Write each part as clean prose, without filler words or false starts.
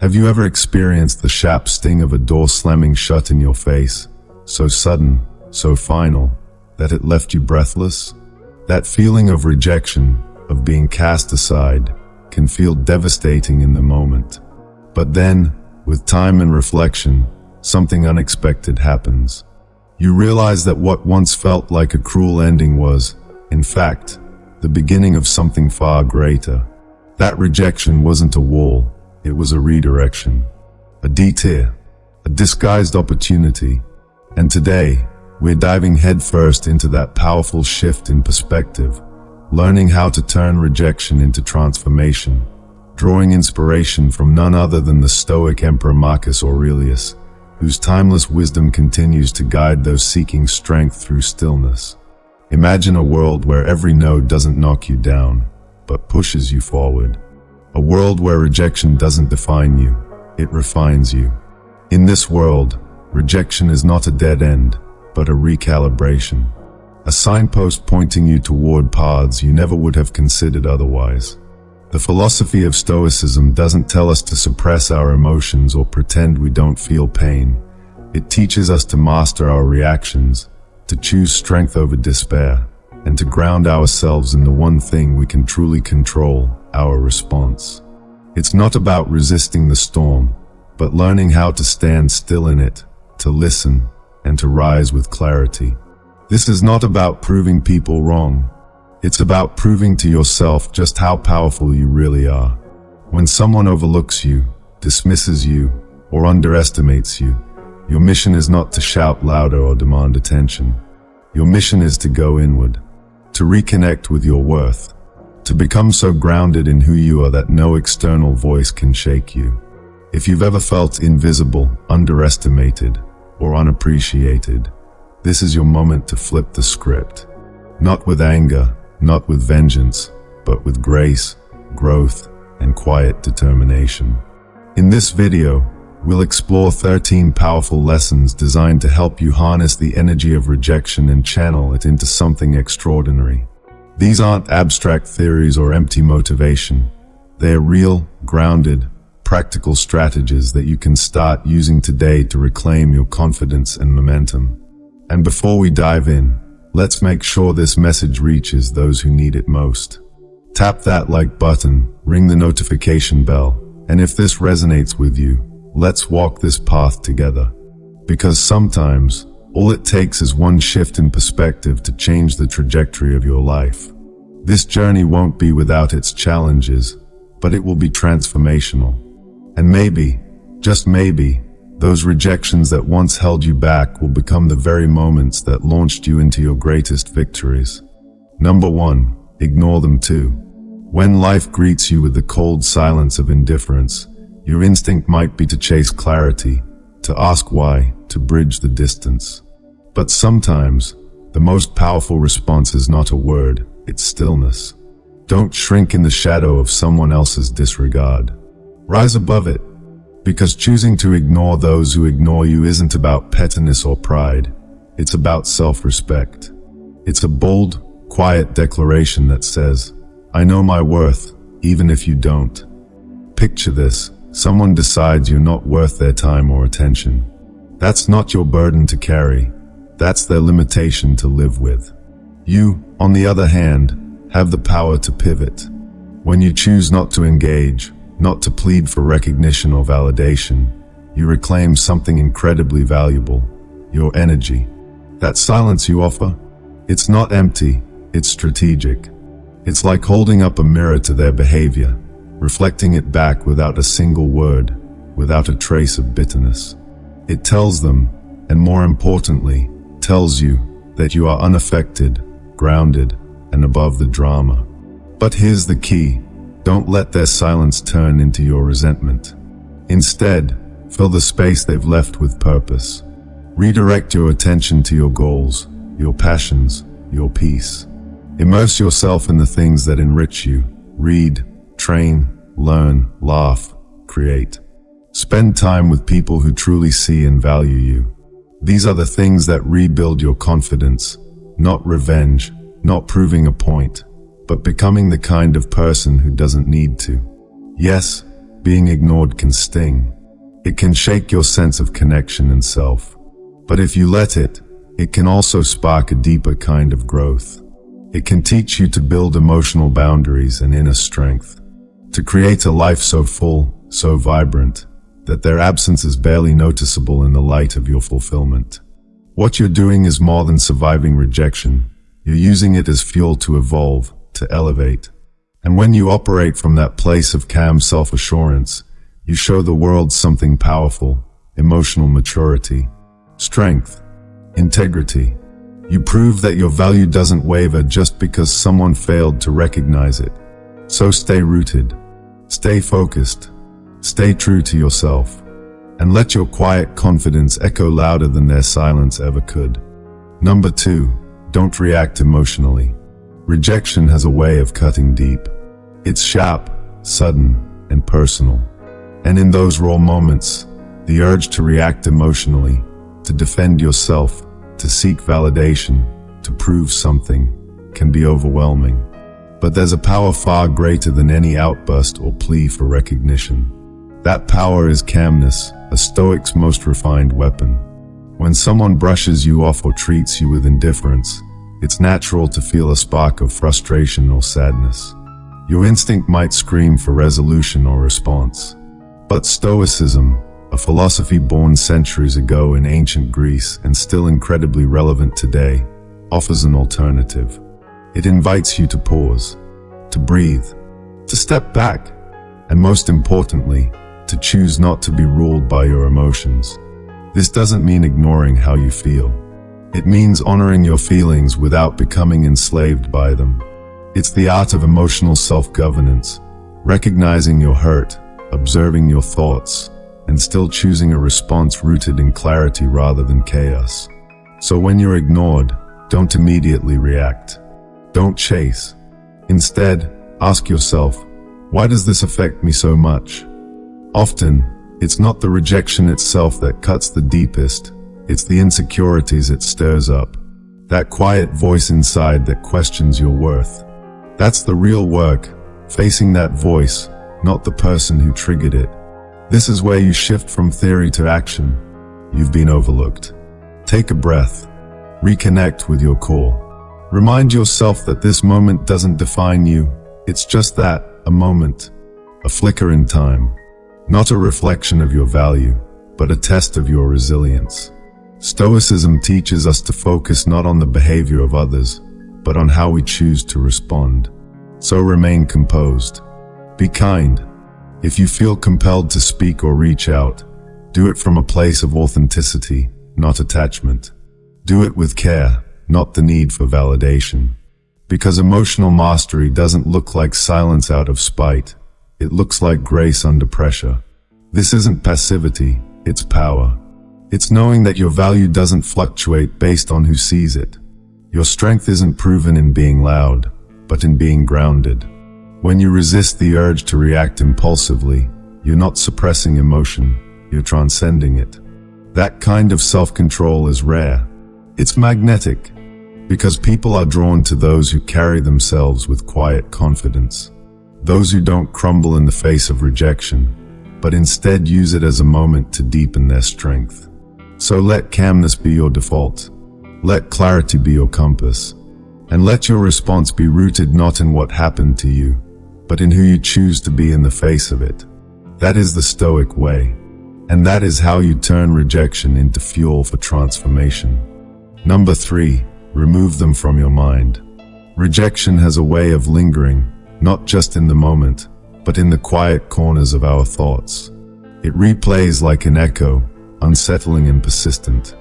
Have you ever experienced the sharp sting of a door slamming shut in your face, so sudden, so final, that it left you breathless? That feeling of rejection, of being cast aside, can feel devastating in the moment. But then, with time and reflection, something unexpected happens. You realize that what once felt like a cruel ending was, in fact, the beginning of something far greater. That rejection wasn't a wall, it was a redirection, a detour, a disguised opportunity. And today, we're diving headfirst into that powerful shift in perspective, learning how to turn rejection into transformation, drawing inspiration from none other than the Stoic Emperor Marcus Aurelius, whose timeless wisdom continues to guide those seeking strength through stillness. Imagine a world where every no doesn't knock you down, but pushes you forward. A world where rejection doesn't define you, it refines you. In this world, rejection is not a dead end, but a recalibration. A signpost pointing you toward paths you never would have considered otherwise. The philosophy of Stoicism doesn't tell us to suppress our emotions or pretend we don't feel pain. It teaches us to master our reactions, to choose strength over despair, and to ground ourselves in the one thing we can truly control, our response. It's not about resisting the storm, but learning how to stand still in it, to listen, and to rise with clarity. This is not about proving people wrong. It's about proving to yourself just how powerful you really are. When someone overlooks you, dismisses you, or underestimates you, your mission is not to shout louder or demand attention. Your mission is to go inward, to reconnect with your worth, to become so grounded in who you are that no external voice can shake you. If you've ever felt invisible, underestimated, or unappreciated, this is your moment to flip the script. Not with anger, not with vengeance, but with grace, growth, and quiet determination. In this video, we'll explore 13 powerful lessons designed to help you harness the energy of rejection and channel it into something extraordinary. These aren't abstract theories or empty motivation. They're real, grounded, practical strategies that you can start using today to reclaim your confidence and momentum. And before we dive in, let's make sure this message reaches those who need it most. Tap that like button, ring the notification bell, and if this resonates with you, let's walk this path together. Because sometimes, all it takes is one shift in perspective to change the trajectory of your life. This journey won't be without its challenges, but it will be transformational. And maybe, just maybe, those rejections that once held you back will become the very moments that launched you into your greatest victories. Number 1, ignore them too. When life greets you with the cold silence of indifference, your instinct might be to chase clarity, to ask why, to bridge the distance. But sometimes, the most powerful response is not a word, it's stillness. Don't shrink in the shadow of someone else's disregard. Rise above it, because choosing to ignore those who ignore you isn't about pettiness or pride. It's about self-respect. It's a bold, quiet declaration that says, I know my worth, even if you don't. Picture this. Someone decides you're not worth their time or attention. That's not your burden to carry. That's their limitation to live with. You, on the other hand, have the power to pivot. When you choose not to engage, not to plead for recognition or validation, you reclaim something incredibly valuable, your energy. That silence you offer, it's not empty, it's strategic. It's like holding up a mirror to their behavior, reflecting it back without a single word, without a trace of bitterness. It tells them, and more importantly, tells you that you are unaffected, grounded, and above the drama. But here's the key. Don't let their silence turn into your resentment. Instead, fill the space they've left with purpose. Redirect your attention to your goals, your passions, your peace. Immerse yourself in the things that enrich you. Read, train, learn, laugh, create. Spend time with people who truly see and value you. These are the things that rebuild your confidence, not revenge, not proving a point, but becoming the kind of person who doesn't need to. Yes, being ignored can sting. It can shake your sense of connection and self. But if you let it, it can also spark a deeper kind of growth. It can teach you to build emotional boundaries and inner strength, to create a life so full, so vibrant, that their absence is barely noticeable in the light of your fulfillment. What you're doing is more than surviving rejection. You're using it as fuel to evolve, to elevate. And when you operate from that place of calm self-assurance, you show the world something powerful: emotional maturity, strength, integrity. You prove that your value doesn't waver just because someone failed to recognize it. So stay rooted, stay focused, stay true to yourself, and let your quiet confidence echo louder than their silence ever could. Number 2, don't react emotionally. Rejection has a way of cutting deep. It's sharp, sudden, and personal. And in those raw moments, the urge to react emotionally, to defend yourself, to seek validation, to prove something, can be overwhelming. But there's a power far greater than any outburst or plea for recognition. That power is calmness, a Stoic's most refined weapon. When someone brushes you off or treats you with indifference, it's natural to feel a spark of frustration or sadness. Your instinct might scream for resolution or response. But Stoicism, a philosophy born centuries ago in ancient Greece and still incredibly relevant today, offers an alternative. It invites you to pause, to breathe, to step back, and most importantly, to choose not to be ruled by your emotions. This doesn't mean ignoring how you feel. It means honoring your feelings without becoming enslaved by them. It's the art of emotional self-governance, recognizing your hurt, observing your thoughts, and still choosing a response rooted in clarity rather than chaos. So when you're ignored, don't immediately react. Don't chase. Instead, ask yourself, why does this affect me so much? Often, it's not the rejection itself that cuts the deepest, it's the insecurities it stirs up. That quiet voice inside that questions your worth. That's the real work, facing that voice, not the person who triggered it. This is where you shift from theory to action. You've been overlooked. Take a breath. Reconnect with your core. Remind yourself that this moment doesn't define you. It's just that, a moment. A flicker in time. Not a reflection of your value, but a test of your resilience. Stoicism teaches us to focus not on the behavior of others, but on how we choose to respond. So remain composed. Be kind. If you feel compelled to speak or reach out, do it from a place of authenticity, not attachment. Do it with care, not the need for validation. Because emotional mastery doesn't look like silence out of spite. It looks like grace under pressure. This isn't passivity, it's power. It's knowing that your value doesn't fluctuate based on who sees it. Your strength isn't proven in being loud, but in being grounded. When you resist the urge to react impulsively, you're not suppressing emotion, you're transcending it. That kind of self-control is rare. It's magnetic, because people are drawn to those who carry themselves with quiet confidence. Those who don't crumble in the face of rejection, but instead use it as a moment to deepen their strength. So let calmness be your default. Let clarity be your compass. And let your response be rooted not in what happened to you, but in who you choose to be in the face of it. That is the Stoic way. And that is how you turn rejection into fuel for transformation. Number 3, remove them from your mind. Rejection has a way of lingering, not just in the moment, but in the quiet corners of our thoughts. It replays like an echo, unsettling and persistent.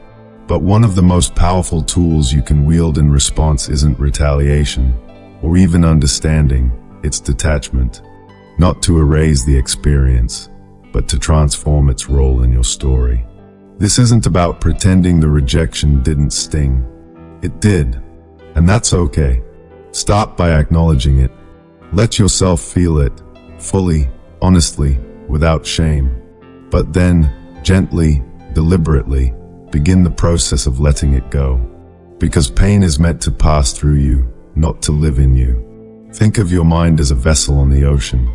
But one of the most powerful tools you can wield in response isn't retaliation, or even understanding, it's detachment. Not to erase the experience, but to transform its role in your story. This isn't about pretending the rejection didn't sting. It did, and that's okay. Start by acknowledging it. Let yourself feel it, fully, honestly, without shame. But then, gently, deliberately, begin the process of letting it go. Because pain is meant to pass through you, not to live in you. Think of your mind as a vessel on the ocean.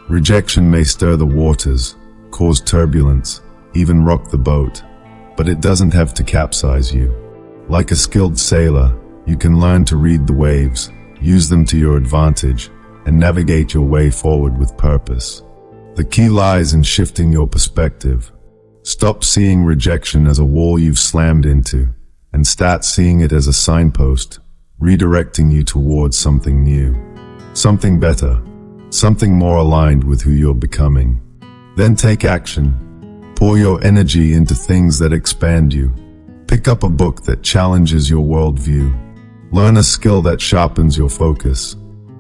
Rejection may stir the waters, cause turbulence, even rock the boat, but it doesn't have to capsize you. Like a skilled sailor, you can learn to read the waves, use them to your advantage, and navigate your way forward with purpose. The key lies in shifting your perspective. Stop seeing rejection as a wall you've slammed into, and start seeing it as a signpost, redirecting you towards something new, something better, something more aligned with who you're becoming. Then take action. Pour your energy into things that expand you. Pick up a book that challenges your worldview. Learn a skill that sharpens your focus.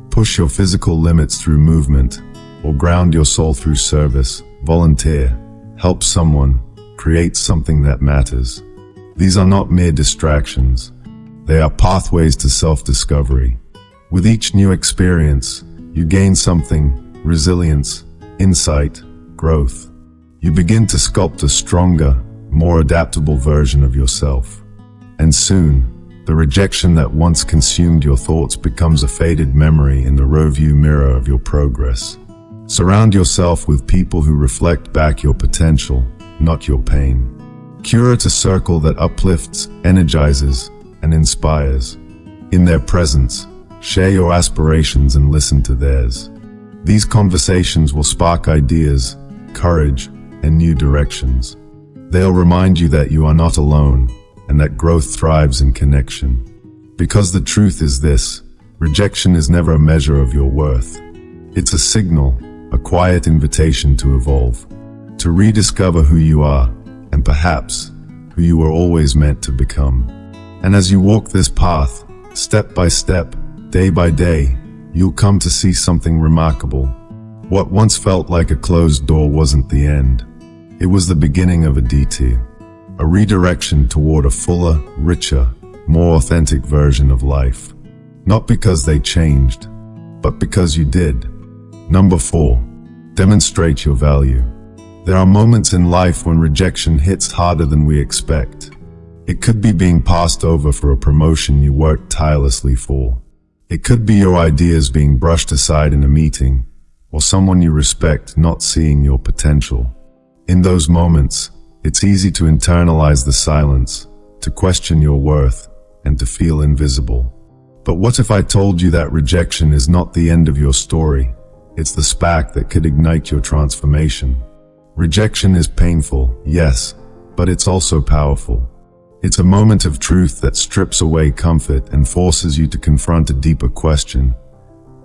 Push your physical limits through movement, or ground your soul through service. Volunteer. Help someone. Create something that matters. These are not mere distractions. They are pathways to self-discovery. With each new experience, you gain something: resilience, insight, growth. You begin to sculpt a stronger, more adaptable version of yourself. And soon, the rejection that once consumed your thoughts becomes a faded memory in the rearview mirror of your progress. Surround yourself with people who reflect back your potential, not your pain. Curate a circle that uplifts, energizes, and inspires. In their presence, share your aspirations and listen to theirs. These conversations will spark ideas, courage, and new directions. They'll remind you that you are not alone, and that growth thrives in connection. Because the truth is this: rejection is never a measure of your worth. It's a signal, a quiet invitation to evolve, to rediscover who you are, and perhaps who you were always meant to become. And as you walk this path, step by step, day by day, you'll come to see something remarkable. What once felt like a closed door wasn't the end. It was the beginning of a detour, a redirection toward a fuller, richer, more authentic version of life. Not because they changed, but because you did. Number 4, demonstrate your value. There are moments in life when rejection hits harder than we expect. It could be being passed over for a promotion you worked tirelessly for. It could be your ideas being brushed aside in a meeting, or someone you respect not seeing your potential. In those moments, it's easy to internalize the silence, to question your worth, and to feel invisible. But what if I told you that rejection is not the end of your story? It's the spark that could ignite your transformation. Rejection is painful, yes, but it's also powerful. It's a moment of truth that strips away comfort and forces you to confront a deeper question.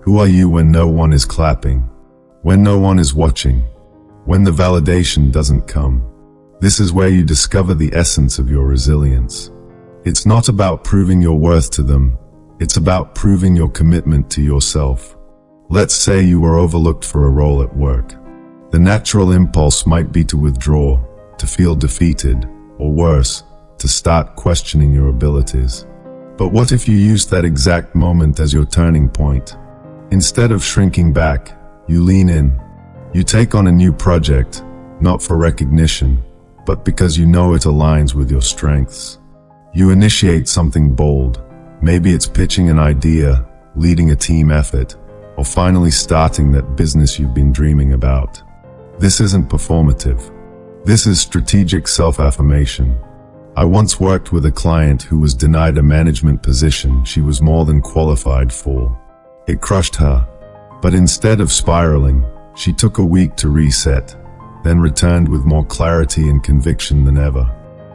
Who are you when no one is clapping? When no one is watching? When the validation doesn't come? This is where you discover the essence of your resilience. It's not about proving your worth to them. It's about proving your commitment to yourself. Let's say you were overlooked for a role at work. The natural impulse might be to withdraw, to feel defeated, or worse, to start questioning your abilities. But what if you used that exact moment as your turning point? Instead of shrinking back, you lean in. You take on a new project, not for recognition, but because you know it aligns with your strengths. You initiate something bold. Maybe it's pitching an idea, leading a team effort, or finally starting that business you've been dreaming about. This isn't performative. This is strategic self-affirmation. I once worked with a client who was denied a management position she was more than qualified for. It crushed her. But instead of spiraling, she took a week to reset, then returned with more clarity and conviction than ever.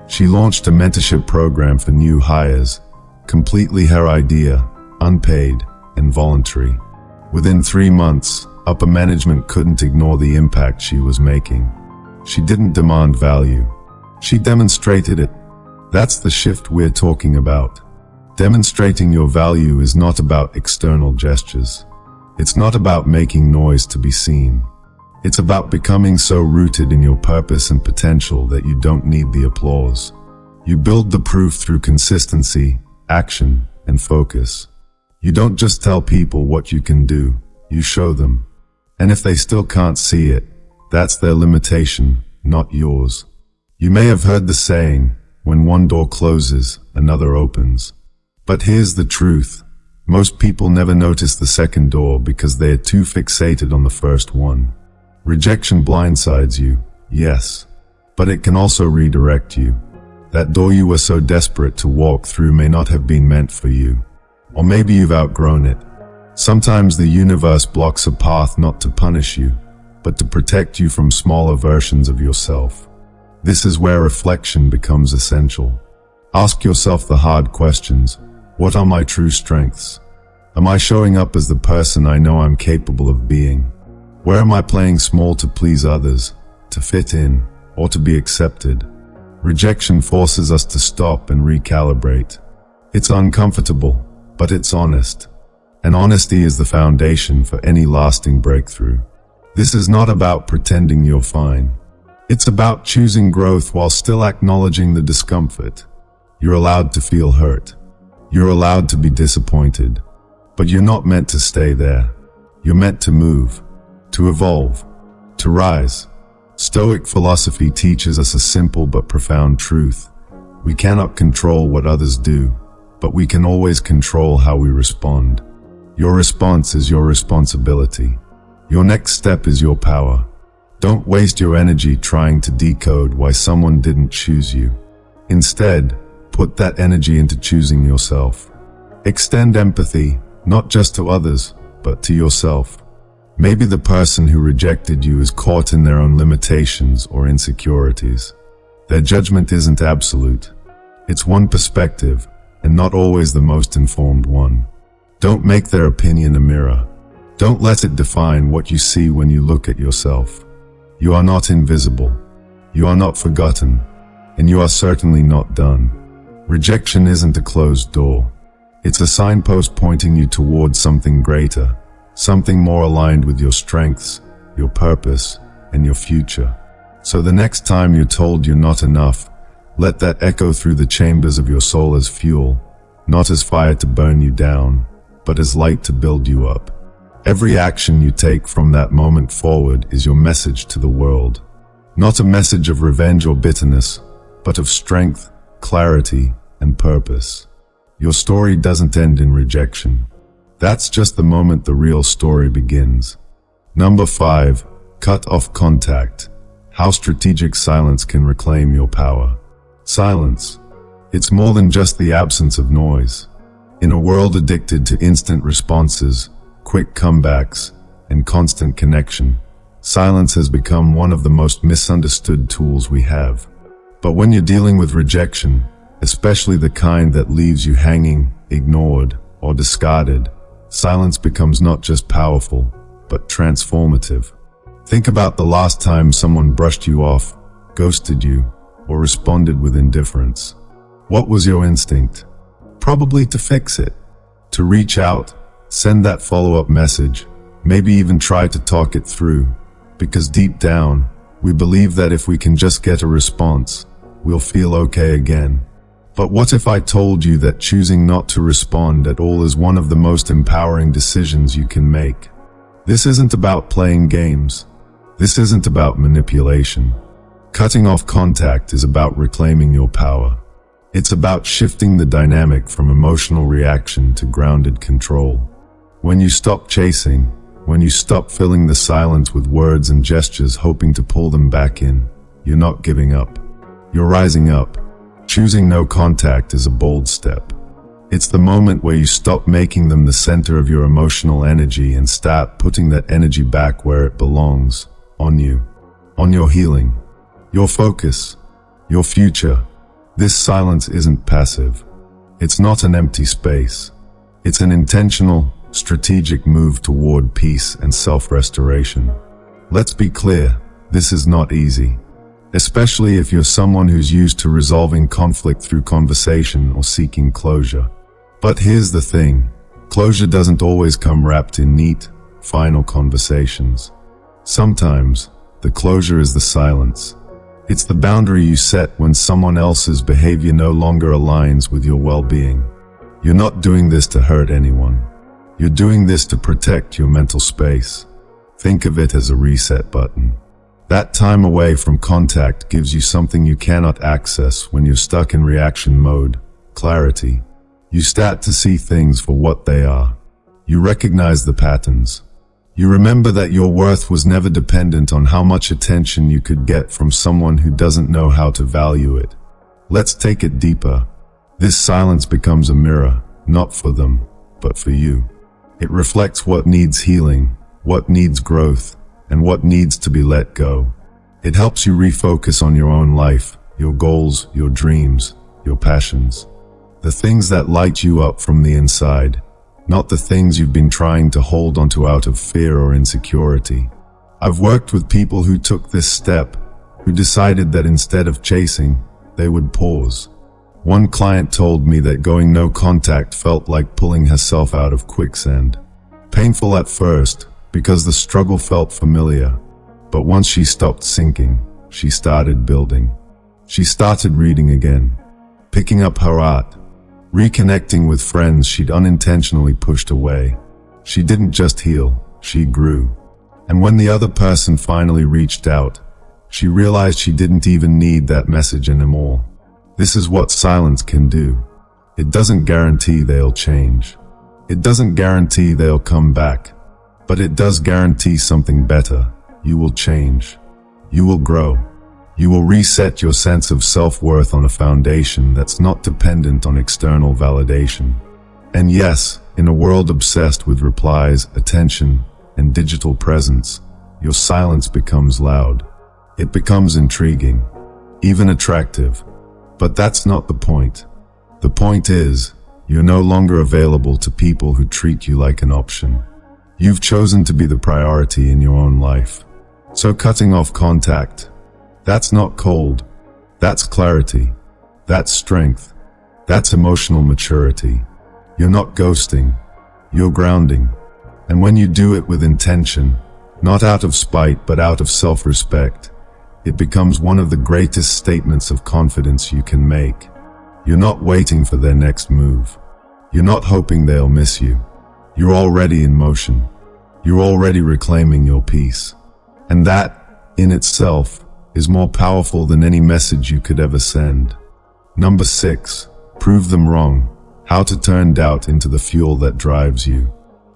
She launched a mentorship program for new hires, completely her idea, unpaid and voluntary. Within 3 months, upper management couldn't ignore the impact she was making. She didn't demand value. She demonstrated it. That's the shift we're talking about. Demonstrating your value is not about external gestures. It's not about making noise to be seen. It's about becoming so rooted in your purpose and potential that you don't need the applause. You build the proof through consistency, action, and focus. You don't just tell people what you can do, you show them. And if they still can't see it, that's their limitation, not yours. You may have heard the saying, when one door closes, another opens. But here's the truth. Most people never notice the second door because they are too fixated on the first one. Rejection blindsides you, yes, but it can also redirect you. That door you were so desperate to walk through may not have been meant for you. Or maybe you've outgrown it. Sometimes the universe blocks a path not to punish you, but to protect you from smaller versions of yourself. This is where reflection becomes essential. Ask yourself the hard questions. What are my true strengths? Am I showing up as the person I know I'm capable of being? Where am I playing small to please others, to fit in, or to be accepted? Rejection forces us to stop and recalibrate. It's uncomfortable, but it's honest. And honesty is the foundation for any lasting breakthrough. This is not about pretending you're fine. It's about choosing growth while still acknowledging the discomfort. You're allowed to feel hurt. You're allowed to be disappointed. But you're not meant to stay there. You're meant to move, to evolve, to rise. Stoic philosophy teaches us a simple but profound truth. We cannot control what others do, but we can always control how we respond. Your response is your responsibility. Your next step is your power. Don't waste your energy trying to decode why someone didn't choose you. Instead, put that energy into choosing yourself. Extend empathy, not just to others, but to yourself. Maybe the person who rejected you is caught in their own limitations or insecurities. Their judgment isn't absolute. It's one perspective, and not always the most informed one. Don't make their opinion a mirror. Don't let it define what you see when you look at yourself. You are not invisible. You are not forgotten. And you are certainly not done. Rejection isn't a closed door. It's a signpost pointing you towards something greater, something more aligned with your strengths, your purpose, and your future. So the next time you're told you're not enough, let that echo through the chambers of your soul as fuel, not as fire to burn you down, but as light to build you up. Every action you take from that moment forward is your message to the world. Not a message of revenge or bitterness, but of strength, clarity, and purpose. Your story doesn't end in rejection. That's just the moment the real story begins. Number 5. Cut off contact. How strategic silence can reclaim your power. Silence. It's more than just the absence of noise. In a world addicted to instant responses, quick comebacks, and constant connection, silence has become one of the most misunderstood tools we have. But when you're dealing with rejection, especially the kind that leaves you hanging, ignored, or discarded, silence becomes not just powerful, but transformative. Think about the last time someone brushed you off, ghosted you, or responded with indifference. What was your instinct? Probably to fix it, to reach out, send that follow-up message, maybe even try to talk it through, because deep down, we believe that if we can just get a response, we'll feel okay again. But what if I told you that choosing not to respond at all is one of the most empowering decisions you can make? This isn't about playing games. This isn't about manipulation. Cutting off contact is about reclaiming your power. It's about shifting the dynamic from emotional reaction to grounded control. When you stop chasing, when you stop filling the silence with words and gestures hoping to pull them back in, you're not giving up. You're rising up. Choosing no contact is a bold step. It's the moment where you stop making them the center of your emotional energy and start putting that energy back where it belongs, on you, on your healing, your focus, your future. This silence isn't passive. It's not an empty space. It's an intentional, strategic move toward peace and self-restoration. Let's be clear, this is not easy. Especially if you're someone who's used to resolving conflict through conversation or seeking closure. But here's the thing, closure doesn't always come wrapped in neat, final conversations. Sometimes, the closure is the silence. It's the boundary you set when someone else's behavior no longer aligns with your well-being. You're not doing this to hurt anyone. You're doing this to protect your mental space. Think of it as a reset button. That time away from contact gives you something you cannot access when you're stuck in reaction mode: clarity. You start to see things for what they are. You recognize the patterns. You remember that your worth was never dependent on how much attention you could get from someone who doesn't know how to value it. Let's take it deeper. This silence becomes a mirror, not for them, but for you. It reflects what needs healing, what needs growth, and what needs to be let go. It helps you refocus on your own life, your goals, your dreams, your passions. The things that light you up from the inside, not the things you've been trying to hold onto out of fear or insecurity. I've worked with people who took this step, who decided that instead of chasing, they would pause. One client told me that going no contact felt like pulling herself out of quicksand. Painful at first, because the struggle felt familiar. But once she stopped sinking, she started building. She started reading again, picking up her art, reconnecting with friends she'd unintentionally pushed away. She didn't just heal, she grew. And when the other person finally reached out, she realized she didn't even need that message anymore. This is what silence can do. It doesn't guarantee they'll change. It doesn't guarantee they'll come back. But it does guarantee something better. You will change. You will grow. You will reset your sense of self-worth on a foundation that's not dependent on external validation. And yes, in a world obsessed with replies, attention, and digital presence, your silence becomes loud. It becomes intriguing, even attractive. But that's not the point. The point is, you're no longer available to people who treat you like an option. You've chosen to be the priority in your own life. So cutting off contact, that's not cold. That's clarity. That's strength. That's emotional maturity. You're not ghosting. You're grounding. And when you do it with intention, not out of spite but out of self-respect, it becomes one of the greatest statements of confidence you can make. You're not waiting for their next move. You're not hoping they'll miss you. You're already in motion. You're already reclaiming your peace. And that, in itself, is more powerful than any message you could ever send. Number 6, prove them wrong. How to turn doubt into the fuel that drives you.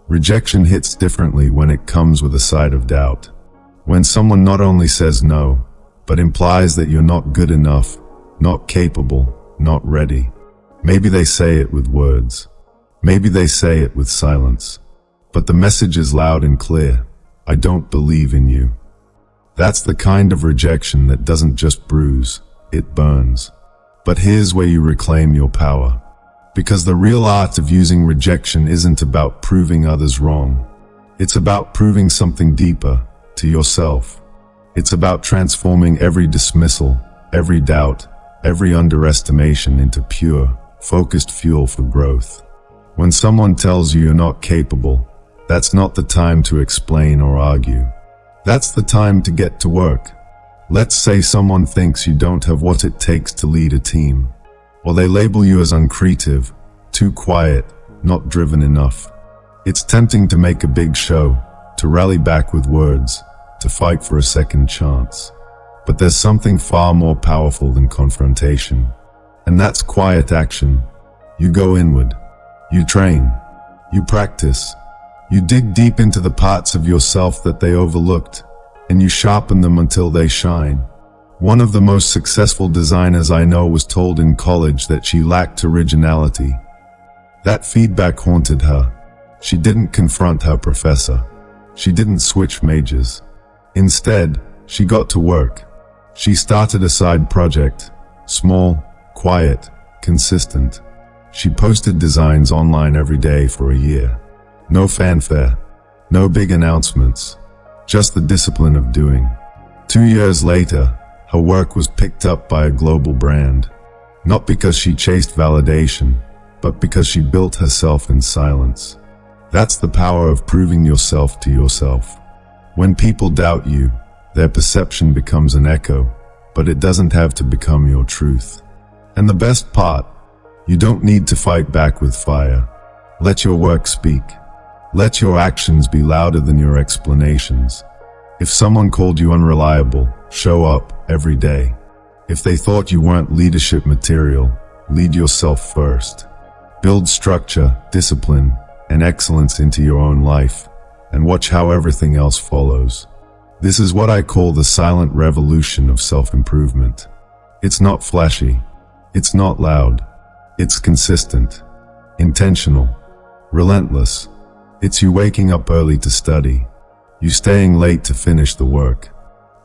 Rejection hits differently when it comes with a side of doubt. When someone not only says no, but implies that you're not good enough, not capable, not ready. Maybe they say it with words. Maybe they say it with silence. But the message is loud and clear. I don't believe in you. That's the kind of rejection that doesn't just bruise, it burns. But here's where you reclaim your power. Because the real art of using rejection isn't about proving others wrong. It's about proving something deeper, to yourself. It's about transforming every dismissal, every doubt, every underestimation into pure, focused fuel for growth. When someone tells you you're not capable, that's not the time to explain or argue. That's the time to get to work. Let's say someone thinks you don't have what it takes to lead a team, or they label you as uncreative, too quiet, not driven enough. It's tempting to make a big show, to rally back with words, to fight for a second chance. But there's something far more powerful than confrontation, and that's quiet action. You go inward. You train. You practice. You dig deep into the parts of yourself that they overlooked, and you sharpen them until they shine. One of the most successful designers I know was told in college that she lacked originality. That feedback haunted her. She didn't confront her professor. She didn't switch majors. Instead, she got to work. She started a side project, small, quiet, consistent. She posted designs online every day for a year. No fanfare, no big announcements, just the discipline of doing. 2 years later, her work was picked up by a global brand. Not because she chased validation, but because she built herself in silence. That's the power of proving yourself to yourself. When people doubt you, their perception becomes an echo, but it doesn't have to become your truth. And the best part, you don't need to fight back with fire. Let your work speak. Let your actions be louder than your explanations. If someone called you unreliable, show up every day. If they thought you weren't leadership material, lead yourself first. Build structure, discipline, and excellence into your own life, and watch how everything else follows. This is what I call the silent revolution of self-improvement. It's not flashy. It's not loud. It's consistent, intentional, relentless. It's you waking up early to study, you staying late to finish the work,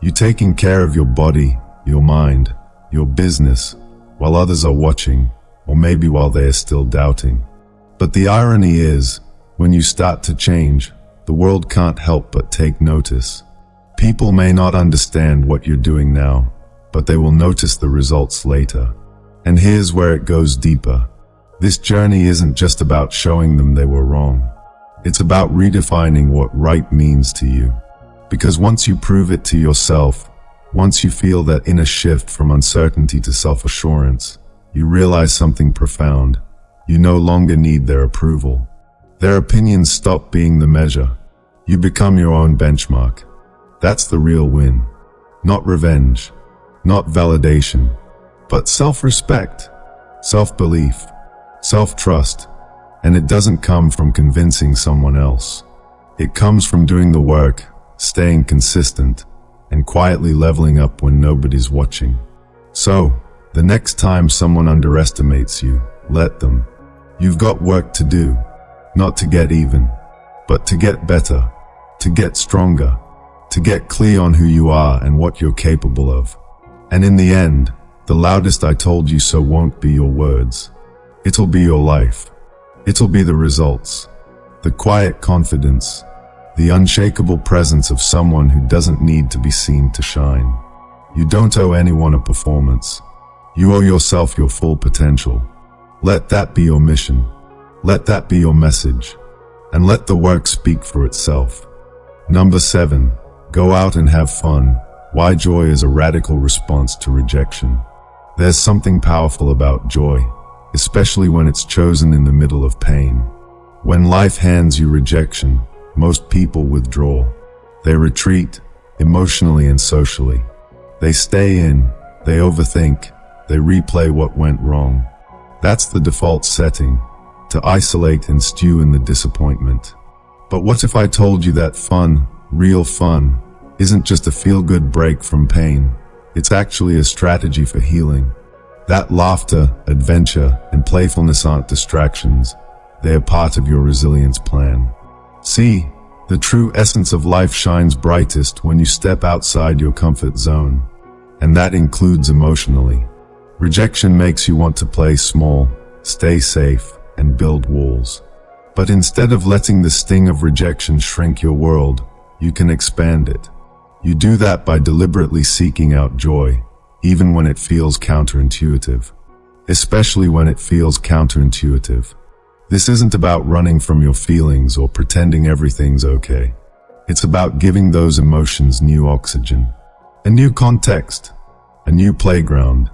you taking care of your body, your mind, your business, while others are watching, or maybe while they are still doubting. But the irony is, when you start to change, the world can't help but take notice. People may not understand what you're doing now, but they will notice the results later. And here's where it goes deeper. This journey isn't just about showing them they were wrong. It's about redefining what right means to you. Because once you prove it to yourself, once you feel that inner shift from uncertainty to self-assurance, you realize something profound. You no longer need their approval. Their opinions stop being the measure. You become your own benchmark. That's the real win. Not revenge, not validation, but self-respect, self-belief, self-trust. And it doesn't come from convincing someone else. It comes from doing the work, staying consistent, and quietly leveling up when nobody's watching. So, the next time someone underestimates you, let them. You've got work to do, not to get even, but to get better, to get stronger, to get clear on who you are and what you're capable of. And in the end, the loudest "I told you so" won't be your words. It'll be your life. It'll be the results, the quiet confidence, the unshakable presence of someone who doesn't need to be seen to shine. You don't owe anyone a performance. You owe yourself your full potential. Let that be your mission. Let that be your message. And let the work speak for itself. Number 7, go out and have fun. Why joy is a radical response to rejection. There's something powerful about joy, especially when it's chosen in the middle of pain. When life hands you rejection, most people withdraw. They retreat, emotionally and socially. They stay in, they overthink, they replay what went wrong. That's the default setting, to isolate and stew in the disappointment. But what if I told you that fun, real fun, isn't just a feel-good break from pain? It's actually a strategy for healing. That laughter, adventure, and playfulness aren't distractions. They are part of your resilience plan. See, the true essence of life shines brightest when you step outside your comfort zone. And that includes emotionally. Rejection makes you want to play small, stay safe, and build walls. But instead of letting the sting of rejection shrink your world, you can expand it. You do that by deliberately seeking out joy, even when it feels counterintuitive. Especially when it feels counterintuitive. This isn't about running from your feelings or pretending everything's okay. It's about giving those emotions new oxygen, a new context, a new playground,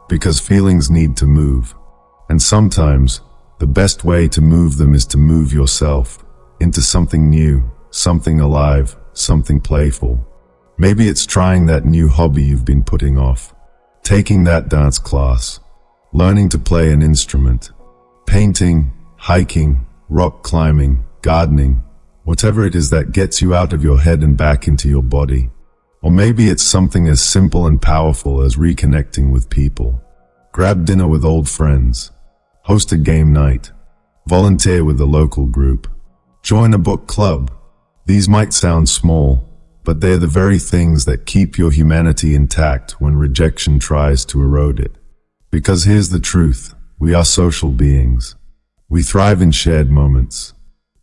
because feelings need to move. And sometimes, the best way to move them is to move yourself into something new, something alive, something playful. Maybe it's trying that new hobby you've been putting off, taking that dance class, learning to play an instrument, painting, hiking, rock climbing, gardening, whatever it is that gets you out of your head and back into your body. Or maybe it's something as simple and powerful as reconnecting with people. Grab dinner with old friends, host a game night, volunteer with a local group, join a book club. These might sound small, but they're the very things that keep your humanity intact when rejection tries to erode it. Because here's the truth, we are social beings. We thrive in shared moments.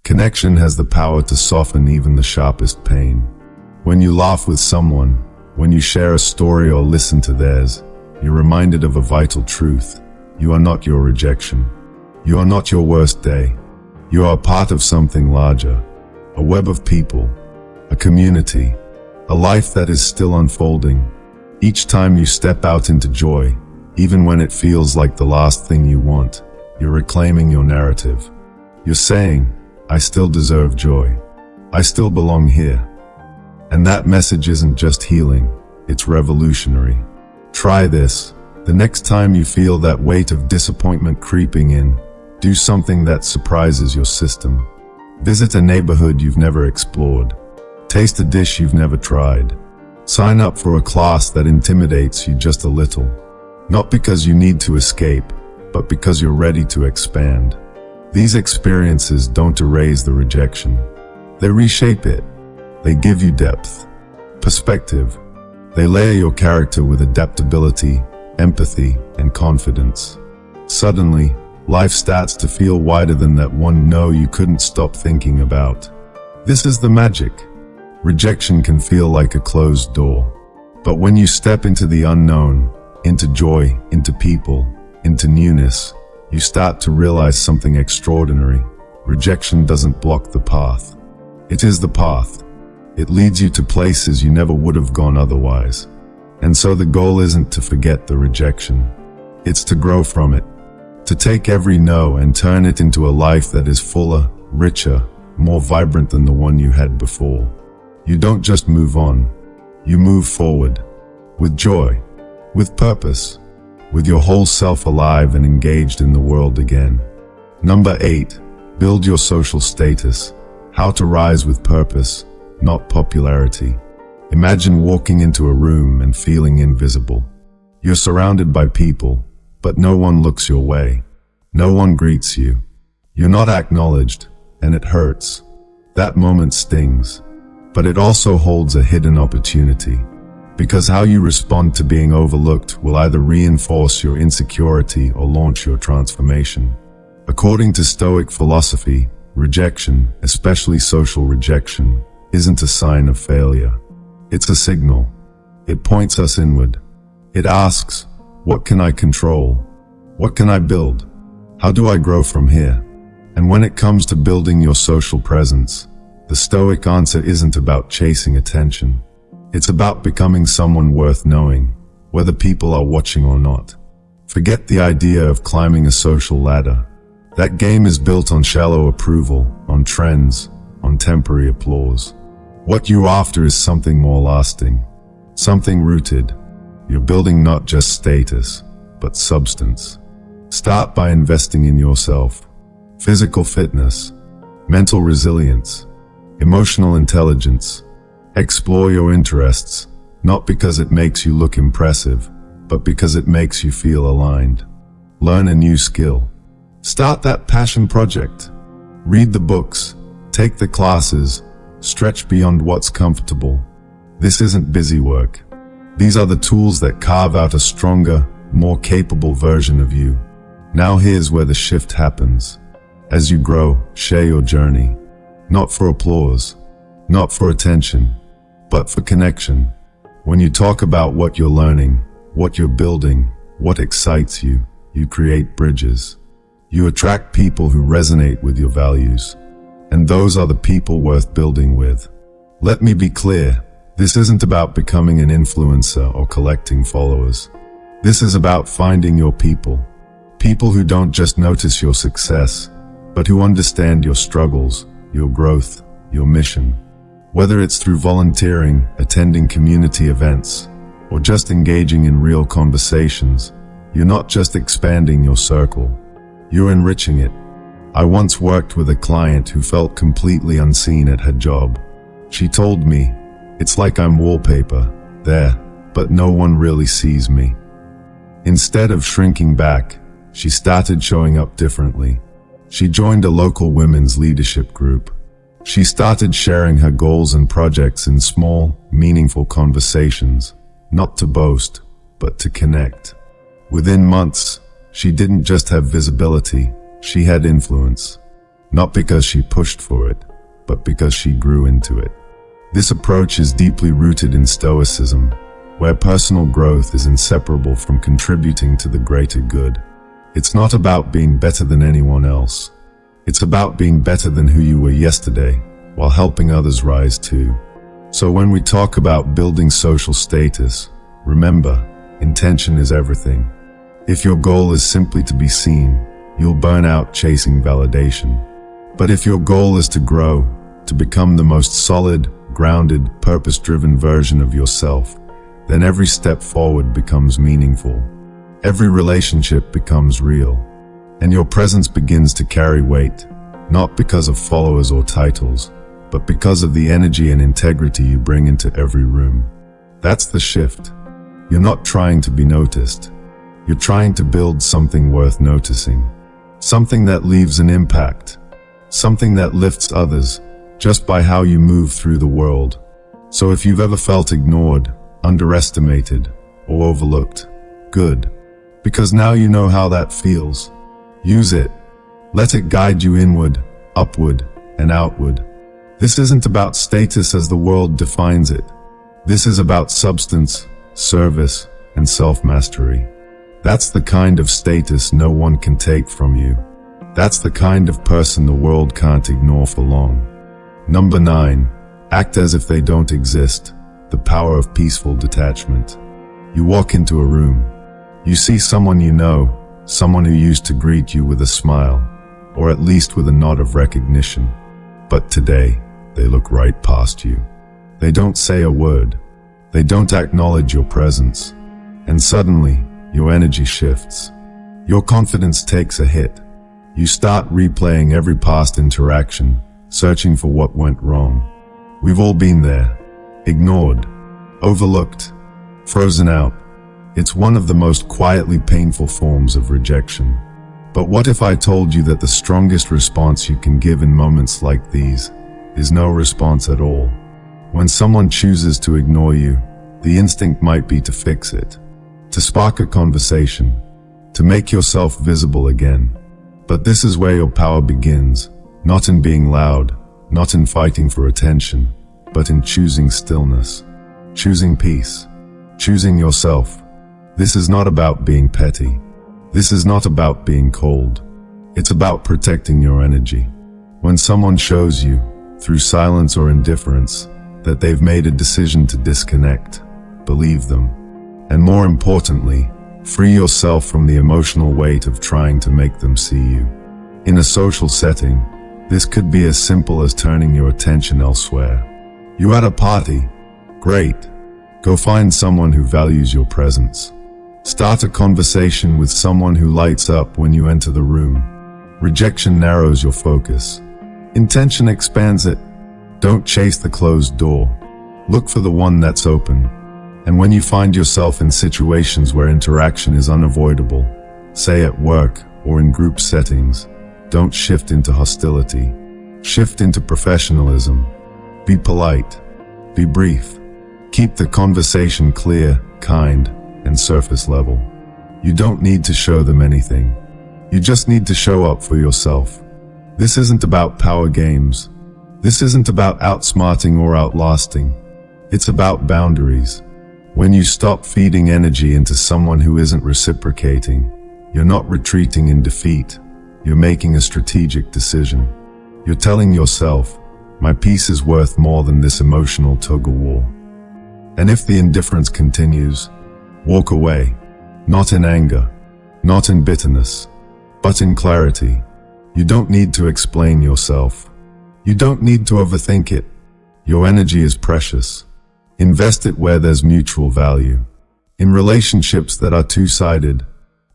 Connection has the power to soften even the sharpest pain. When you laugh with someone, when you share a story or listen to theirs, you're reminded of a vital truth. You are not your rejection. You are not your worst day. You are a part of something larger, a web of people, a community, a life that is still unfolding. Each time you step out into joy, even when it feels like the last thing you want, you're reclaiming your narrative. You're saying, I still deserve joy. I still belong here. And that message isn't just healing, it's revolutionary. Try this. The next time you feel that weight of disappointment creeping in, Do something that surprises your system. Visit a neighborhood you've never explored. Taste a dish you've never tried. Sign up for a class that intimidates you just a little. Not because you need to escape, but because you're ready to expand. These experiences don't erase the rejection. They reshape it. They give you depth, perspective. They layer your character with adaptability, empathy, and confidence. Suddenly, life starts to feel wider than that one no you couldn't stop thinking about. This is the magic. Rejection can feel like a closed door. But when you step into the unknown, into joy, into people, into newness, you start to realize something extraordinary. Rejection doesn't block the path. It is the path. It leads you to places you never would have gone otherwise. And so the goal isn't to forget the rejection. It's to grow from it. To take every no and turn it into a life that is fuller, richer, more vibrant than the one you had before. You don't just move on. You move forward. With joy. With purpose. With your whole self alive and engaged in the world again. Number 8. Build your social status. How to rise with purpose, not popularity. Imagine walking into a room and feeling invisible. You're surrounded by people, but no one looks your way. No one greets you. You're not acknowledged, and it hurts. That moment stings. But it also holds a hidden opportunity. Because how you respond to being overlooked will either reinforce your insecurity or launch your transformation. According to Stoic philosophy, rejection, especially social rejection, isn't a sign of failure. It's a signal. It points us inward. It asks, what can I control? What can I build? How do I grow from here? And when it comes to building your social presence, the Stoic answer isn't about chasing attention. It's about becoming someone worth knowing, whether people are watching or not. Forget the idea of climbing a social ladder. That game is built on shallow approval, on trends, on temporary applause. What you're after is something more lasting, something rooted. You're building not just status, but substance. Start by investing in yourself. Physical fitness, mental resilience, emotional intelligence. Explore your interests, not because it makes you look impressive, but because it makes you feel aligned. Learn a new skill. Start that passion project. Read the books, take the classes, stretch beyond what's comfortable. This isn't busy work. These are the tools that carve out a stronger, more capable version of you. Now here's where the shift happens. As you grow, share your journey. Not for applause, not for attention, but for connection. When you talk about what you're learning, what you're building, what excites you, you create bridges. You attract people who resonate with your values. And those are the people worth building with. Let me be clear, this isn't about becoming an influencer or collecting followers. This is about finding your people. People who don't just notice your success, but who understand your struggles, your growth, your mission. Whether it's through volunteering, attending community events, or just engaging in real conversations, you're not just expanding your circle, you're enriching it. I once worked with a client who felt completely unseen at her job. She told me, "It's like I'm wallpaper, there, but no one really sees me." Instead of shrinking back, she started showing up differently. She joined a local women's leadership group. She started sharing her goals and projects in small, meaningful conversations, not to boast, but to connect. Within months, she didn't just have visibility, she had influence. Not because she pushed for it, but because she grew into it. This approach is deeply rooted in Stoicism, where personal growth is inseparable from contributing to the greater good. It's not about being better than anyone else. It's about being better than who you were yesterday, while helping others rise too. So when we talk about building social status, remember, intention is everything. If your goal is simply to be seen, you'll burn out chasing validation. But if your goal is to grow, to become the most solid, grounded, purpose-driven version of yourself, then every step forward becomes meaningful. Every relationship becomes real. and your presence begins to carry weight, not because of followers or titles, but because of the energy and integrity you bring into every room. That's the shift. You're not trying to be noticed. You're trying to build something worth noticing. Something that leaves an impact. Something that lifts others just by how you move through the world. So if you've ever felt ignored, underestimated, or overlooked, good. Because now you know how that feels. Use it. Let it guide you inward, upward, and outward. This isn't about status as the world defines it. This is about substance, service, and self-mastery. That's the kind of status no one can take from you. That's the kind of person the world can't ignore for long. Number 9. Act as if they don't exist. The power of peaceful detachment. You walk into a room. You see someone you know, someone who used to greet you with a smile, or at least with a nod of recognition. But today, they look right past you. They don't say a word. They don't acknowledge your presence. And suddenly, your energy shifts. Your confidence takes a hit. You start replaying every past interaction, searching for what went wrong. We've all been there. Ignored, overlooked, frozen out. It's one of the most quietly painful forms of rejection. But what if I told you that the strongest response you can give in moments like these is no response at all? When someone chooses to ignore you, the instinct might be to fix it, to spark a conversation, to make yourself visible again. But this is where your power begins, not in being loud, not in fighting for attention, but in choosing stillness, choosing peace, choosing yourself. This is not about being petty. This is not about being cold. It's about protecting your energy. When someone shows you, through silence or indifference, that they've made a decision to disconnect, believe them. And more importantly, free yourself from the emotional weight of trying to make them see you. In a social setting, this could be as simple as turning your attention elsewhere. You at a party? Great. Go find someone who values your presence. Start a conversation with someone who lights up when you enter the room. Rejection narrows your focus. Intention expands it. Don't chase the closed door. Look for the one that's open. And when you find yourself in situations where interaction is unavoidable, say at work or in group settings, don't shift into hostility. Shift into professionalism. Be polite. Be brief. Keep the conversation clear, kind, and surface level. You don't need to show them anything. You just need to show up for yourself. This isn't about power games. This isn't about outsmarting or outlasting. It's about boundaries. When you stop feeding energy into someone who isn't reciprocating, you're not retreating in defeat. You're making a strategic decision. You're telling yourself, my peace is worth more than this emotional tug-of-war. And if the indifference continues, walk away. Not in anger, not in bitterness, but in clarity. You don't need to explain yourself. You don't need to overthink it. Your energy is precious. Invest it where there's mutual value. In relationships that are two-sided.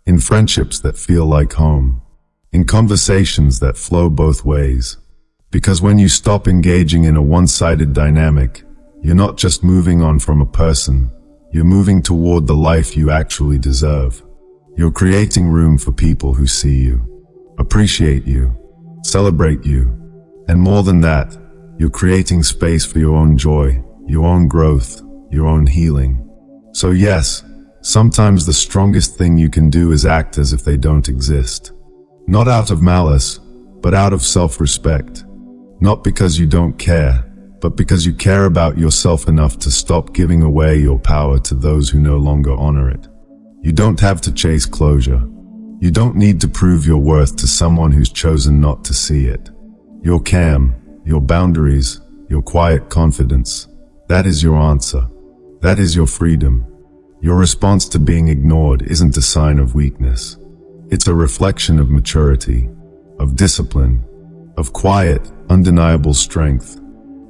In friendships that feel like home. In conversations that flow both ways. Because when you stop engaging in a one-sided dynamic, you're not just moving on from a person. You're moving toward the life you actually deserve. You're creating room for people who see you, appreciate you, celebrate you. And more than that, you're creating space for your own joy, your own growth, your own healing. So yes, sometimes the strongest thing you can do is act as if they don't exist. Not out of malice, but out of self-respect. Not because you don't care, but because you care about yourself enough to stop giving away your power to those who no longer honor it. You don't have to chase closure. You don't need to prove your worth to someone who's chosen not to see it. Your calm, your boundaries, your quiet confidence, that is your answer. That is your freedom. Your response to being ignored isn't a sign of weakness. It's a reflection of maturity, of discipline, of quiet, undeniable strength.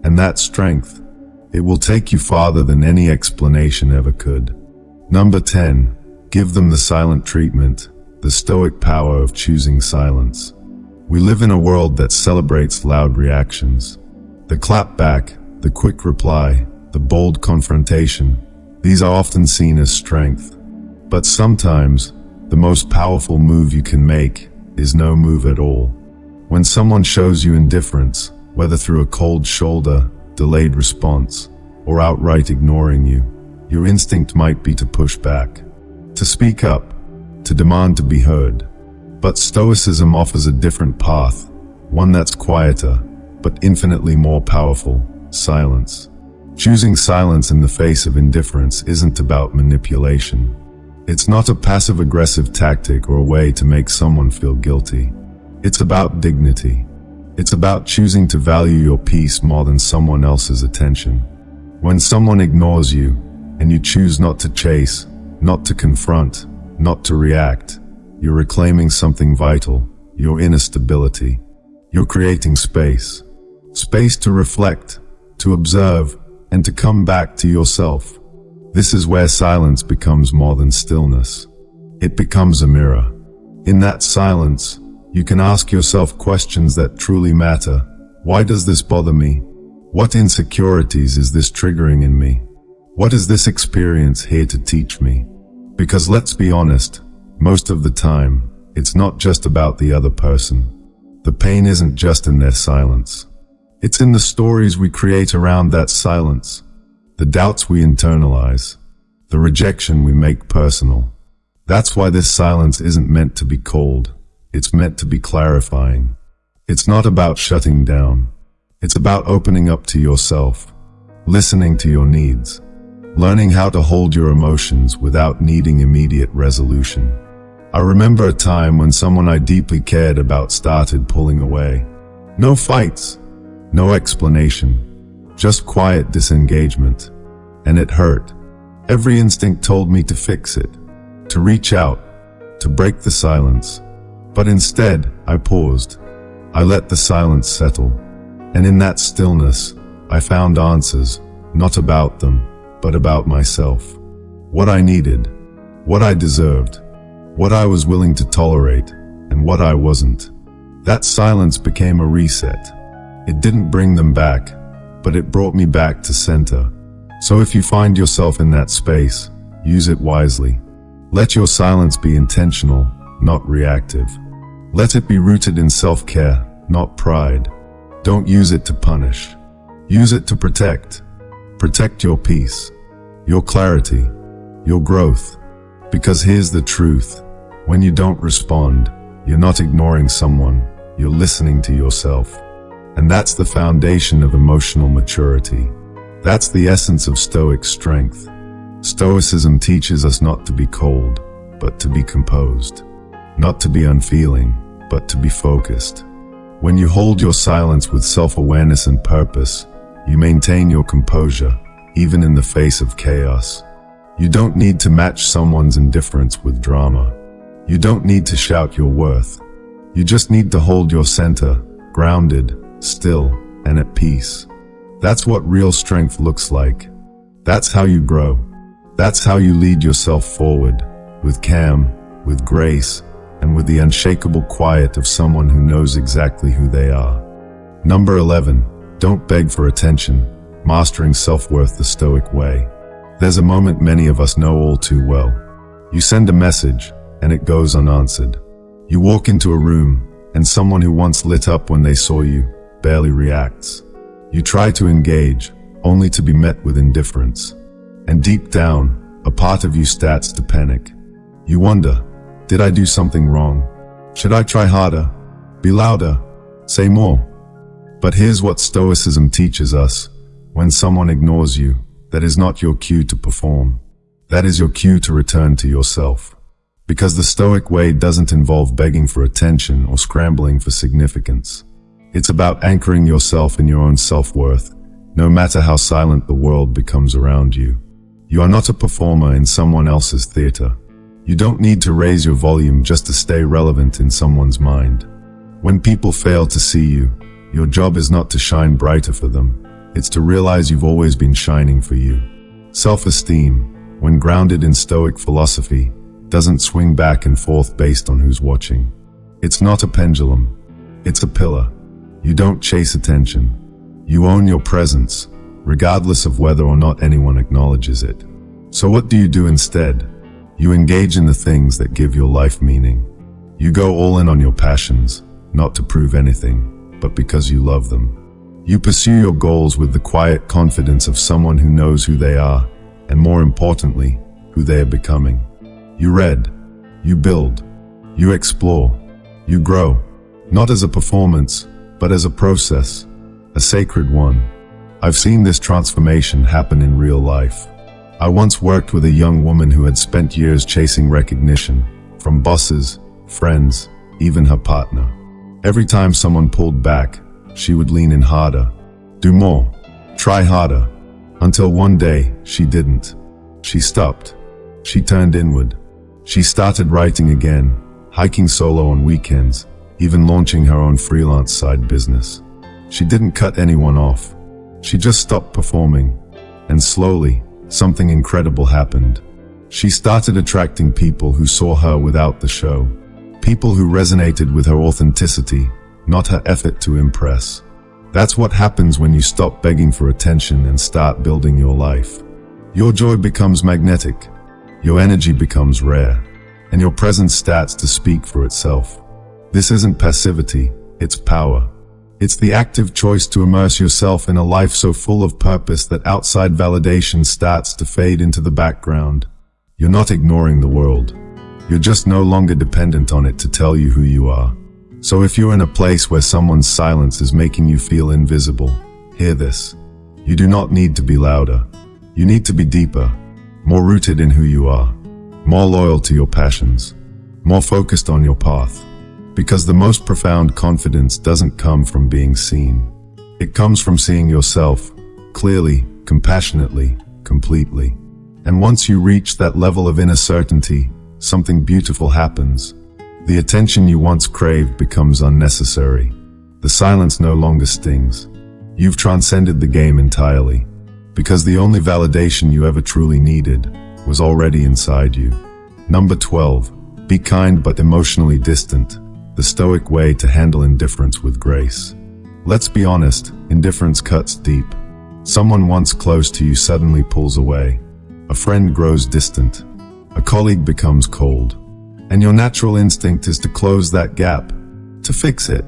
And that strength, it will take you farther than any explanation ever could. Number 10, give them the silent treatment, the the Stoic power of choosing silence. We live in a world that celebrates loud reactions. The clap back, the quick reply, the bold confrontation, these are often seen as strength. But sometimes, the most powerful move you can make is no move at all. When someone shows you indifference, whether through a cold shoulder, delayed response, or outright ignoring you, your instinct might be to push back, to speak up, to demand to be heard. But Stoicism offers a different path, one that's quieter, but infinitely more powerful: silence. Choosing silence in the face of indifference isn't about manipulation. It's not a passive-aggressive tactic or a way to make someone feel guilty. It's about dignity. It's about choosing to value your peace more than someone else's attention. When someone ignores you, and you choose not to chase, not to confront, not to react, you're reclaiming something vital, your inner stability. You're creating space. Space to reflect, to observe, and to come back to yourself. This is where silence becomes more than stillness. It becomes a mirror. In that silence, you can ask yourself questions that truly matter. Why does this bother me? What insecurities is this triggering in me? What is this experience here to teach me? Because let's be honest, most of the time, it's not just about the other person. The pain isn't just in their silence. It's in the stories we create around that silence. The doubts we internalize, the rejection we make personal. That's why this silence isn't meant to be cold. It's meant to be clarifying. It's not about shutting down. It's about opening up to yourself, listening to your needs, learning how to hold your emotions without needing immediate resolution. I remember a time when someone I deeply cared about started pulling away. No fights, no explanation. Just quiet disengagement. And it hurt. Every instinct told me to fix it, to reach out, to break the silence. But instead, I paused. I let the silence settle. And in that stillness, I found answers, not about them, but about myself. What I needed, what I deserved, what I was willing to tolerate, and what I wasn't. That silence became a reset. It didn't bring them back, but it brought me back to center. So if you find yourself in that space, use it wisely. Let your silence be intentional, not reactive. Let it be rooted in self-care, not pride. Don't use it to punish. Use it to protect. Protect your peace, your clarity, your growth. Because here's the truth. When you don't respond, you're not ignoring someone, you're listening to yourself. And that's the foundation of emotional maturity. That's the essence of Stoic strength. Stoicism teaches us not to be cold, but to be composed. Not to be unfeeling, but to be focused. When you hold your silence with self-awareness and purpose, you maintain your composure, even in the face of chaos. You don't need to match someone's indifference with drama. You don't need to shout your worth. You just need to hold your center, grounded, still, and at peace. That's what real strength looks like. That's how you grow. That's how you lead yourself forward, with calm, with grace, and with the unshakable quiet of someone who knows exactly who they are. Number 11, don't beg for attention, mastering self-worth the Stoic way. There's a moment many of us know all too well. You send a message, and it goes unanswered. You walk into a room, and someone who once lit up when they saw you barely reacts. You try to engage, only to be met with indifference. And deep down, a part of you starts to panic. You wonder, did I do something wrong? Should I try harder? Be louder? Say more? But here's what Stoicism teaches us. When someone ignores you, that is not your cue to perform. That is your cue to return to yourself. Because the Stoic way doesn't involve begging for attention or scrambling for significance. It's about anchoring yourself in your own self-worth, no matter how silent the world becomes around you. You are not a performer in someone else's theater. You don't need to raise your volume just to stay relevant in someone's mind. When people fail to see you, your job is not to shine brighter for them. It's to realize you've always been shining for you. Self-esteem, when grounded in Stoic philosophy, doesn't swing back and forth based on who's watching. It's not a pendulum. It's a pillar. You don't chase attention. You own your presence, regardless of whether or not anyone acknowledges it. So what do you do instead? You engage in the things that give your life meaning. You go all in on your passions, not to prove anything, but because you love them. You pursue your goals with the quiet confidence of someone who knows who they are, and more importantly, who they are becoming. You read, you build, you explore, you grow, not as a performance, but as a process, a sacred one. I've seen this transformation happen in real life. I once worked with a young woman who had spent years chasing recognition, from bosses, friends, even her partner. Every time someone pulled back, she would lean in harder, do more, try harder, until one day she didn't. She stopped. She turned inward. She started writing again, hiking solo on weekends, even launching her own freelance side business. She didn't cut anyone off. She just stopped performing. And slowly, something incredible happened. She started attracting people who saw her without the show. People who resonated with her authenticity, not her effort to impress. That's what happens when you stop begging for attention and start building your life. Your joy becomes magnetic. Your energy becomes rare. And your presence starts to speak for itself. This isn't passivity, it's power. It's the active choice to immerse yourself in a life so full of purpose that outside validation starts to fade into the background. You're not ignoring the world. You're just no longer dependent on it to tell you who you are. So if you're in a place where someone's silence is making you feel invisible, hear this. You do not need to be louder. You need to be deeper, more rooted in who you are, more loyal to your passions, more focused on your path. Because the most profound confidence doesn't come from being seen. It comes from seeing yourself clearly, compassionately, completely. And once you reach that level of inner certainty, something beautiful happens. The attention you once craved becomes unnecessary. The silence no longer stings. You've transcended the game entirely, because the only validation you ever truly needed was already inside you. Number 12. Be kind but emotionally distant. The Stoic way to handle indifference with grace. Let's be honest, indifference cuts deep. Someone once close to you suddenly pulls away. A friend grows distant. A colleague becomes cold. And your natural instinct is to close that gap, to fix it,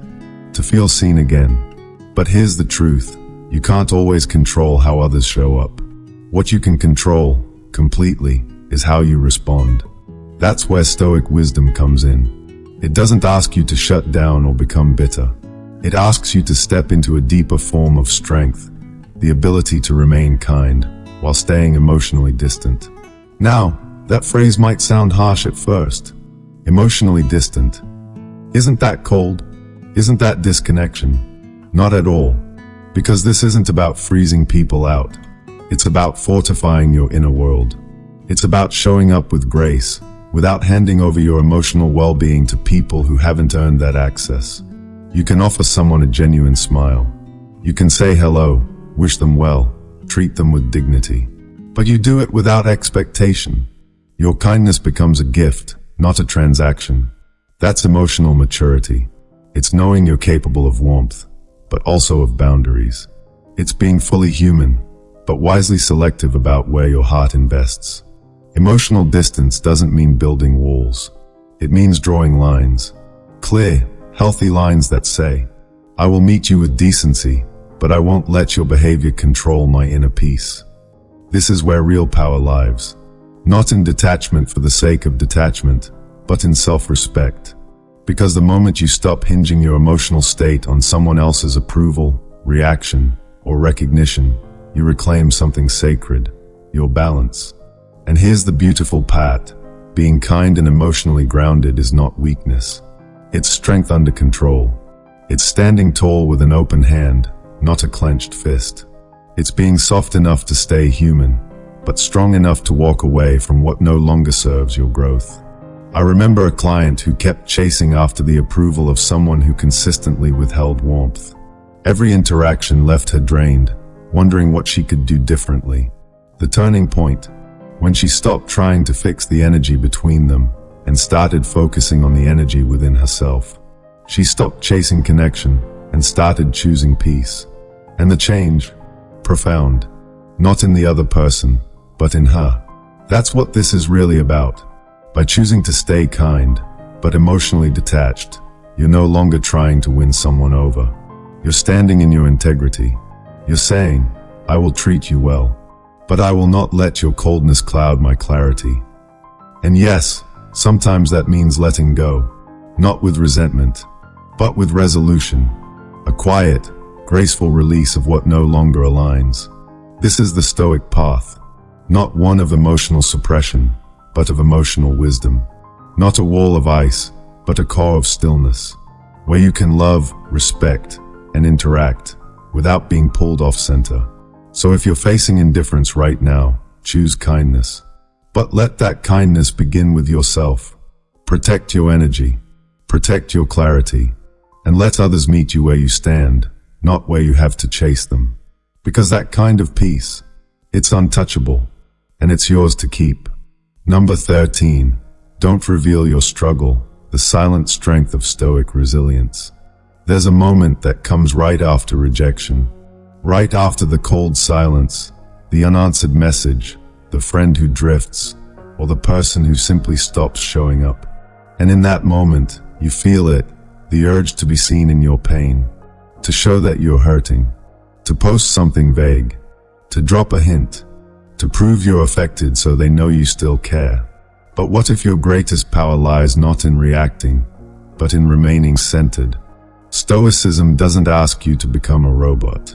to feel seen again. But here's the truth. You can't always control how others show up. What you can control, completely, is how you respond. That's where Stoic wisdom comes in. It doesn't ask you to shut down or become bitter. It asks you to step into a deeper form of strength, the ability to remain kind while staying emotionally distant. Now, that phrase might sound harsh at first. Emotionally distant. Isn't that cold? Isn't that disconnection? Not at all. Because this isn't about freezing people out. It's about fortifying your inner world. It's about showing up with grace, without handing over your emotional well-being to people who haven't earned that access. You can offer someone a genuine smile. You can say hello, wish them well, treat them with dignity. But you do it without expectation. Your kindness becomes a gift, not a transaction. That's emotional maturity. It's knowing you're capable of warmth, but also of boundaries. It's being fully human, but wisely selective about where your heart invests. Emotional distance doesn't mean building walls. It means drawing lines. Clear, healthy lines that say, I will meet you with decency, but I won't let your behavior control my inner peace. This is where real power lies. Not in detachment for the sake of detachment, but in self-respect. Because the moment you stop hinging your emotional state on someone else's approval, reaction, or recognition, you reclaim something sacred, your balance. And here's the beautiful part. Being kind and emotionally grounded is not weakness. It's strength under control. It's standing tall with an open hand, not a clenched fist. It's being soft enough to stay human, but strong enough to walk away from what no longer serves your growth. I remember a client who kept chasing after the approval of someone who consistently withheld warmth. Every interaction left her drained, wondering what she could do differently. The turning point. when she stopped trying to fix the energy between them and started focusing on the energy within herself. She stopped chasing connection and started choosing peace. And the change, profound, not in the other person, but in her. That's what this is really about. By choosing to stay kind, but emotionally detached, you're no longer trying to win someone over. You're standing in your integrity. You're saying, I will treat you well, but I will not let your coldness cloud my clarity. And yes, sometimes that means letting go, not with resentment, but with resolution, a quiet, graceful release of what no longer aligns. This is the Stoic path, not one of emotional suppression, but of emotional wisdom. Not a wall of ice, but a core of stillness, where you can love, respect, and interact without being pulled off center. So if you're facing indifference right now, choose kindness. But let that kindness begin with yourself. Protect your energy, protect your clarity, and let others meet you where you stand, not where you have to chase them. Because that kind of peace, it's untouchable, and it's yours to keep. Number 13, don't reveal your struggle, the silent strength of Stoic resilience. There's a moment that comes right after rejection, right after the cold silence, the unanswered message, the friend who drifts, or the person who simply stops showing up. And in that moment, you feel it, the urge to be seen in your pain, to show that you're hurting, to post something vague, to drop a hint, to prove you're affected so they know you still care. But what if your greatest power lies not in reacting, but in remaining centered? Stoicism doesn't ask you to become a robot.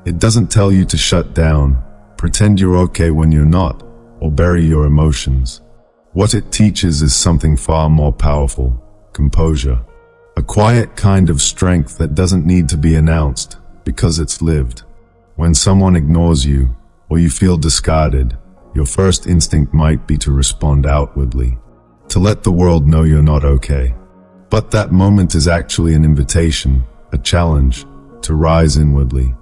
It doesn't tell you to shut down, pretend you're okay when you're not, or bury your emotions. What it teaches is something far more powerful: composure. A quiet kind of strength that doesn't need to be announced, because it's lived. When someone ignores you, or you feel discarded, your first instinct might be to respond outwardly, to let the world know you're not okay. But that moment is actually an invitation, a challenge, to rise inwardly.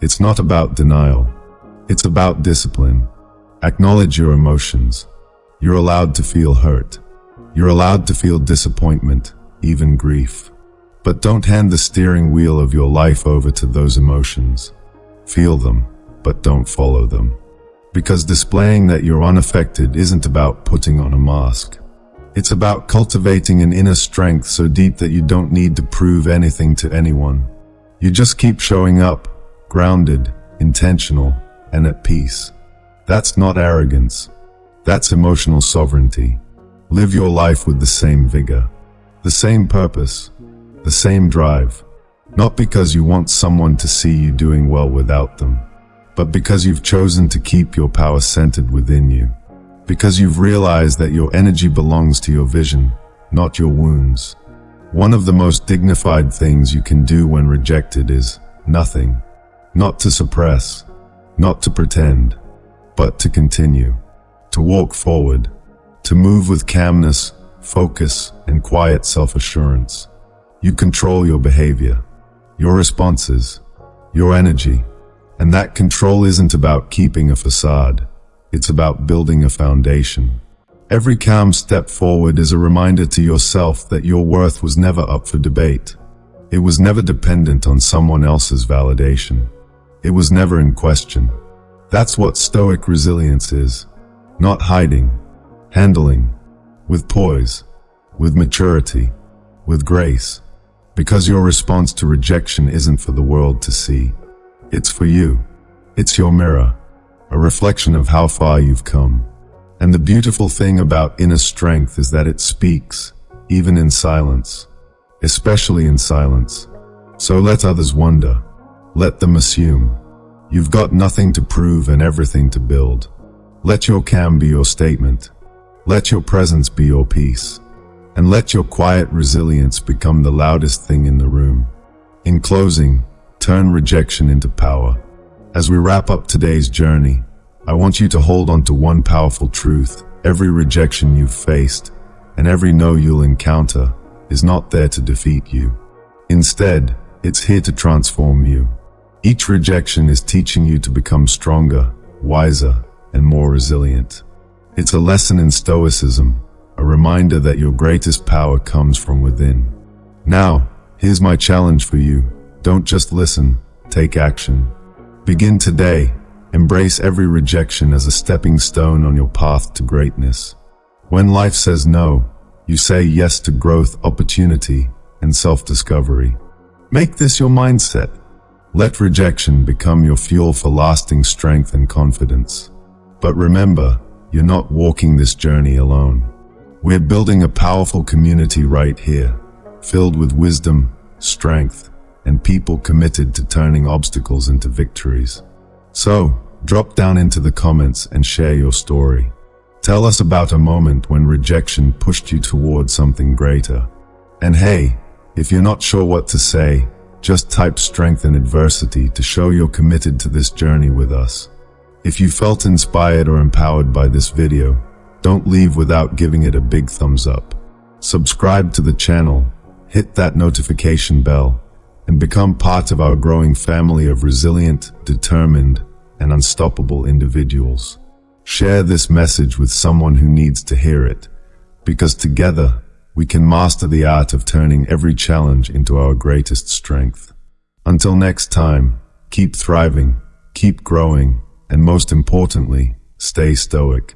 It's not about denial. It's about discipline. Acknowledge your emotions. You're allowed to feel hurt. You're allowed to feel disappointment, even grief. But don't hand the steering wheel of your life over to those emotions. Feel them, but don't follow them. Because displaying that you're unaffected isn't about putting on a mask. It's about cultivating an inner strength so deep that you don't need to prove anything to anyone. You just keep showing up, grounded, intentional, and at peace. That's not arrogance. That's emotional sovereignty. Live your life with the same vigor, the same purpose, the same drive. Not because you want someone to see you doing well without them, but because you've chosen to keep your power centered within you. Because you've realized that your energy belongs to your vision, not your wounds. One of the most dignified things you can do when rejected is nothing. Not to suppress, not to pretend, but to continue, to walk forward, to move with calmness, focus, and quiet self-assurance. You control your behavior, your responses, your energy, and that control isn't about keeping a facade. It's about building a foundation. Every calm step forward is a reminder to yourself that your worth was never up for debate. It was never dependent on someone else's validation. It was never in question. That's what Stoic resilience is. Not hiding, handling, with poise, with maturity, with grace. Because your response to rejection isn't for the world to see. It's for you. It's your mirror, a reflection of how far you've come. And the beautiful thing about inner strength is that it speaks, even in silence, especially in silence. So let others wonder. Let them assume. You've got nothing to prove and everything to build. Let your calm be your statement. Let your presence be your peace. And let your quiet resilience become the loudest thing in the room. In closing, turn rejection into power. As we wrap up today's journey, I want you to hold on to one powerful truth. Every rejection you've faced, and every no you'll encounter, is not there to defeat you. Instead, it's here to transform you. Each rejection is teaching you to become stronger, wiser, and more resilient. It's a lesson in Stoicism, a reminder that your greatest power comes from within. Now, here's my challenge for you. Don't just listen, take action. Begin today. Embrace every rejection as a stepping stone on your path to greatness. When life says no, you say yes to growth, opportunity, and self-discovery. Make this your mindset. Let rejection become your fuel for lasting strength and confidence. But remember, you're not walking this journey alone. We're building a powerful community right here, filled with wisdom, strength, and people committed to turning obstacles into victories. So, drop down into the comments and share your story. Tell us about a moment when rejection pushed you towards something greater. And hey, if you're not sure what to say, just type strength in adversity to show you're committed to this journey with us. If you felt inspired or empowered by this video, don't leave without giving it a big thumbs up. Subscribe to the channel, hit that notification bell, and become part of our growing family of resilient, determined, and unstoppable individuals. Share this message with someone who needs to hear it, because together, we can master the art of turning every challenge into our greatest strength. Until next time, keep thriving, keep growing, and most importantly, stay stoic.